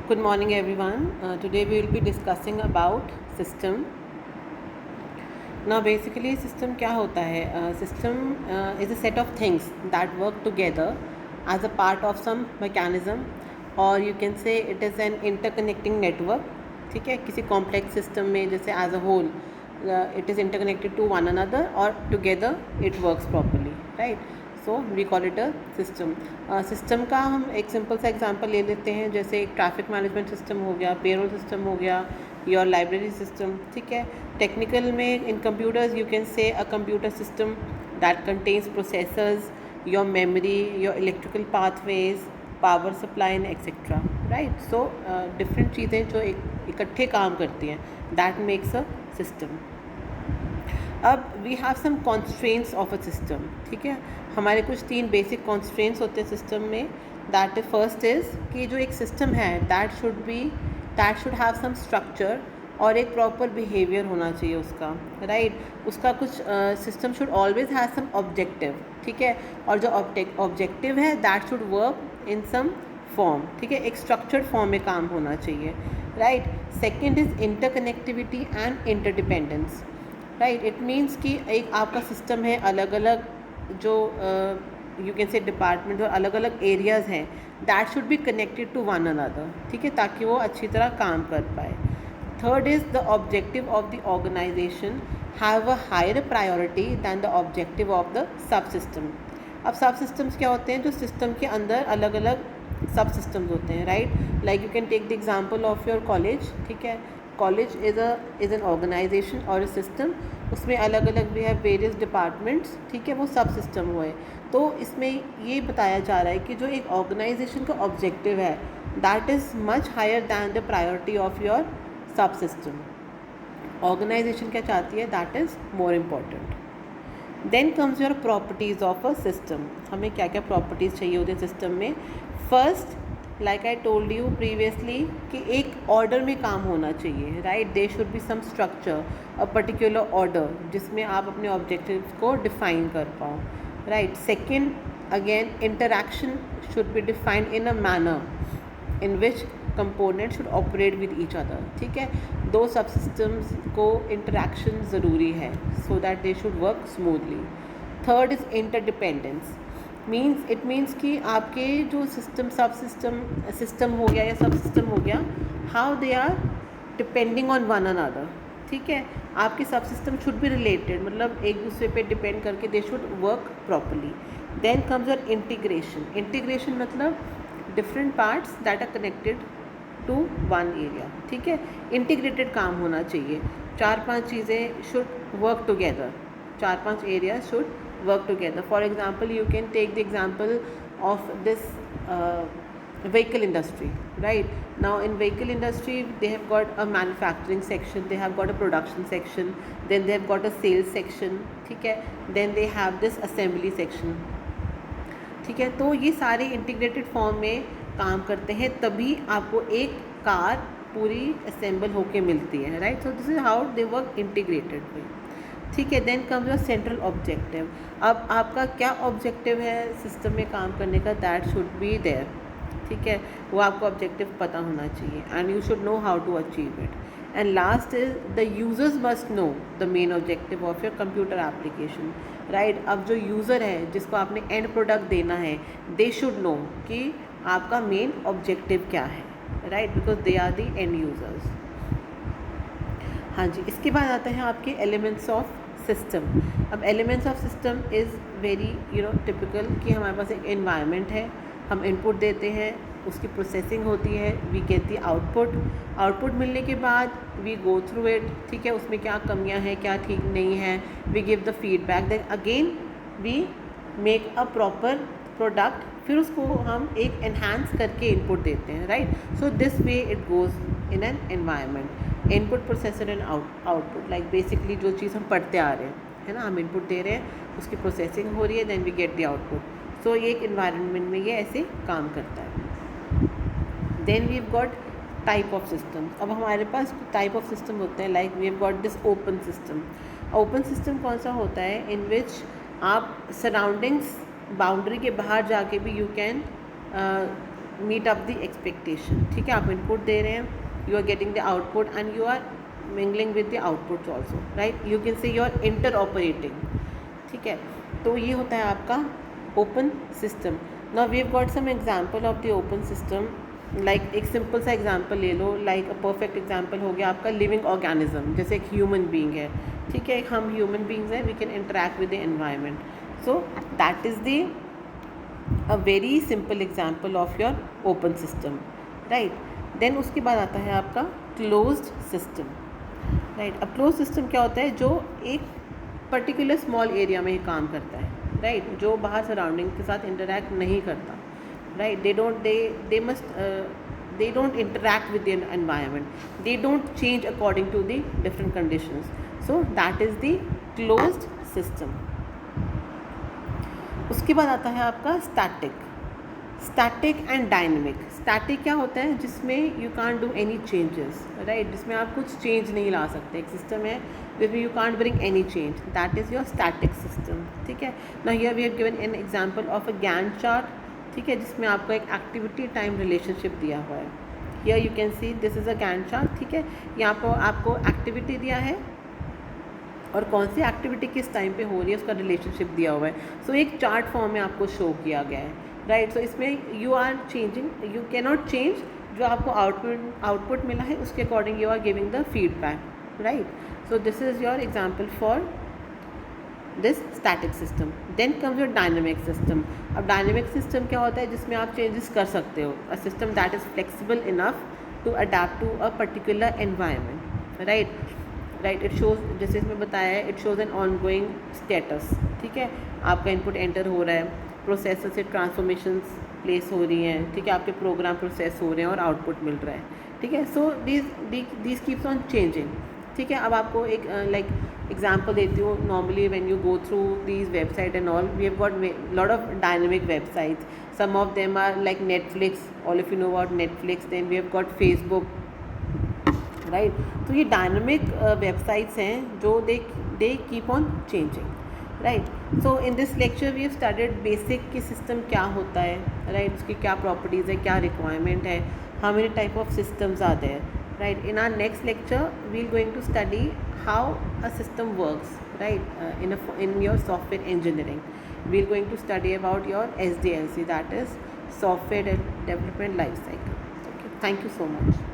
Good morning everyone. Today we will be discussing about system. Now basically system क्या होता है? System is a set of things that work together as a part of some mechanism, or you can say it is an interconnecting network. ठीक है, किसी complex system में जैसे as a whole it is interconnected to one another or together it works properly, right? So we call it a system. System का हम एक simple सा example ले लेते हैं, जैसे एक ट्रैफिक मैनेजमेंट सिस्टम हो गया, पेरोल सिस्टम हो गया, योर लाइब्रेरी सिस्टम. ठीक है, टेक्निकल में in computers you can say a computer system that contains processors, your memory, your electrical pathways, power supply and etcetera. Right, so different चीज़ें जो इकट्ठे काम करती हैं, दैट मेक्स अ सिस्टम. अब we have some constraints of a system. ठीक है, हमारे कुछ 3 बेसिक कॉन्स्ट्रेंट्स होते हैं सिस्टम में. दैट फर्स्ट इज़ कि जो एक सिस्टम है that should have some structure और एक प्रॉपर बिहेवियर होना चाहिए उसका. राइट, उसका कुछ system should always have some objective. ठीक है, और जो ऑब्जेक्टिव है that should work in some form. ठीक है, एक स्ट्रक्चर्ड फॉर्म में काम होना चाहिए. Right, second is interconnectivity and interdependence. Right, it means कि एक आपका सिस्टम है, अलग अलग जो यू कैन से डिपार्टमेंट और अलग अलग एरियाज़ हैं, that should be connected to one another. ठीक है, ताकि वो अच्छी तरह काम कर पाए. Third is the objective of the organisation have a higher priority than the objective of the sub system. अब सब सिस्टम्स क्या होते हैं? जो सिस्टम के अंदर अलग अलग सब सिस्टम्स होते हैं. Right, like you can take the example of your college. ठीक है, कॉलेज इज़ एन ऑर्गेनाइजेशन और अ सिस्टम. उसमें अलग अलग भी है वेरियस डिपार्टमेंट्स. ठीक है, वो सब सिस्टम हुए. तो इसमें ये बताया जा रहा है कि जो एक ऑर्गेनाइजेशन का ऑब्जेक्टिव है that is much higher than the priority of your sub system. Organisation क्या चाहती है, that is more important. Then comes your properties of a system. हमें क्या क्या प्रॉपर्टीज़ चाहिए होते हैं सिस्टम में? First, like I told you previously कि एक ऑर्डर में काम होना चाहिए. Right, there should be some structure, a particular order जिसमें आप अपने ऑब्जेक्टिव्स को डिफाइन कर पाओ. Right, second, again interaction should be defined in a manner in which component should operate with each other. ठीक है, 2 सब सिस्टम्स को इंटरैक्शन ज़रूरी है so that they should work smoothly. Third is interdependence. It means कि आपके जो system हो गया या सब सिस्टम हो गया, how they are depending on one another. ठीक है, आपके सब सिस्टम शुड बी रिलेटेड, मतलब एक दूसरे पे डिपेंड करके they should work properly. Then comes your integration. Integration मतलब different parts that are connected to one area. ठीक है, इंटीग्रेटेड काम होना चाहिए. 4-5 चीज़ें should work together. 4-5 area should work together. For example, you can take the example of this vehicle industry. Right, now in vehicle industry they have got a manufacturing section, they have got a production section, then they have got a sales section. ठीक है, then they have this assembly section. ठीक है, तो ये सारे integrated form में काम करते हैं, तभी आपको एक कार पूरी असेंबल होके मिलती है. Right, so this is how they work integrated way. ठीक है, then comes your central objective. अब आपका क्या ऑब्जेक्टिव है सिस्टम में काम करने का, दैट शुड बी देयर. ठीक है, वो आपको ऑब्जेक्टिव पता होना चाहिए and you should know how to achieve it. And last is the users must know the main objective of your computer application. Right, अब जो यूज़र है जिसको आपने एंड प्रोडक्ट देना है, दे शुड नो कि आपका मेन ऑब्जेक्टिव क्या है. Right, because they are the end users. हाँ जी, इसके बाद आते हैं आपके एलिमेंट्स ऑफ सिस्टम. अब elements of system is very typical कि हमारे पास एक एनवायरनमेंट है, हम इनपुट देते हैं, उसकी प्रोसेसिंग होती है, वी गेट दी आउटपुट मिलने के बाद वी गो थ्रू इट. ठीक है, उसमें क्या कमियां हैं, क्या ठीक नहीं है, we give the feedback, then again we make a proper product. फिर उसको हम एक एनहांस करके इनपुट देते हैं. Right, so this way it goes in an environment. Input, processor and output, like basically जो चीज़ हम पढ़ते आ रहे हैं, है ना, हम इनपुट दे रहे हैं, उसकी प्रोसेसिंग हो रही है, then we get the output. So ये एक इन्वायरमेंट में ये ऐसे काम करता है. Then we have got type of system. अब हमारे पास टाइप ऑफ सिस्टम होते हैं, like we have got this open system. Open system कौन सा होता है? इन विच आप सराउंडिंग्स बाउंड्री के बाहर जाके भी you can meet up the expectation. ठीक है, आप इनपुट दे रहे हैं, you are getting the output and you are mingling with the output also, right. You can say you are inter operating. ठीक है, तो ये होता है आपका open system. Now we have got some example of the open system. Like एक simple सा example ले लो. लाइक अ परफेक्ट एग्जांपल हो गया आपका लिविंग ऑर्गेनिज्म. जैसे एक ह्यूमन बीइंग है. ठीक है, हम ह्यूमन बीइंग्स हैं, we can interact with the environment. So that is the uh very simple example of your open system, right. देन उसके बाद आता है आपका क्लोज्ड सिस्टम, राइट. अब क्लोज सिस्टम क्या होता है? जो एक पर्टिकुलर स्मॉल एरिया में ही काम करता है, राइट. जो बाहर सराउंडिंग के साथ इंटरेक्ट नहीं करता, right. they don't interact with the environment, they don't change according to the different conditions. So that is the closed system. उसके बाद आता है आपका स्टैटिक एंड डायनेमिक. स्टैटिक क्या होता है? जिसमें you can't do any changes, right. जिसमें आप कुछ चेंज नहीं ला सकते. एक सिस्टम है जिसमें you can't bring any change, that is your static system. ठीक है. Now here we have given an example of a Gantt chart. ठीक है, जिसमें आपको एक एक्टिविटी टाइम रिलेशनशिप दिया हुआ है. Here you can see this is a Gantt chart. ठीक है, यहाँ पर आपको एक्टिविटी दिया है और कौन सी एक्टिविटी किस टाइम पे हो रही है उसका रिलेशनशिप दिया हुआ है. सो एक चार्ट फॉर्म में आपको शो किया गया है, राइट. सो इसमें you are changing, you can not change. जो आपको आउटपुट मिला है उसके according you are giving the feedback, right. So this is your example for this static system. Then comes your dynamic system. अब dynamic system क्या होता है? जिसमें आप चेंजेस कर सकते हो. A system that is flexible enough to adapt to a particular environment, right. It shows, जैसे इसमें बताया है, it shows an ongoing status. ठीक है, आपका इनपुट एंटर हो रहा है, प्रोसेसर से ट्रांसफॉर्मेशंस प्लेस हो रही हैं. ठीक है, आपके प्रोग्राम प्रोसेस हो रहे हैं और आउटपुट मिल रहा है. ठीक है, so these keeps on changing. ठीक है, अब आपको एक लाइक एग्जांपल देती हूँ. Normally when you go through these website and all, we have got lot of dynamic websites. Some of them are like Netflix. All if you know about Netflix, then we have got Facebook, right. तो ये dynamic websites हैं जो they keep on changing, right. So in this lecture we have studied basic कि system क्या होता है, right. उसकी क्या प्रॉपर्टीज़ है, क्या रिक्वायरमेंट है, how many type of systems are there, right. In our next lecture we are going to study how a system works, right. In your software engineering we are going to study about your SDLC, that is software development life cycle. Okay, thank you so much.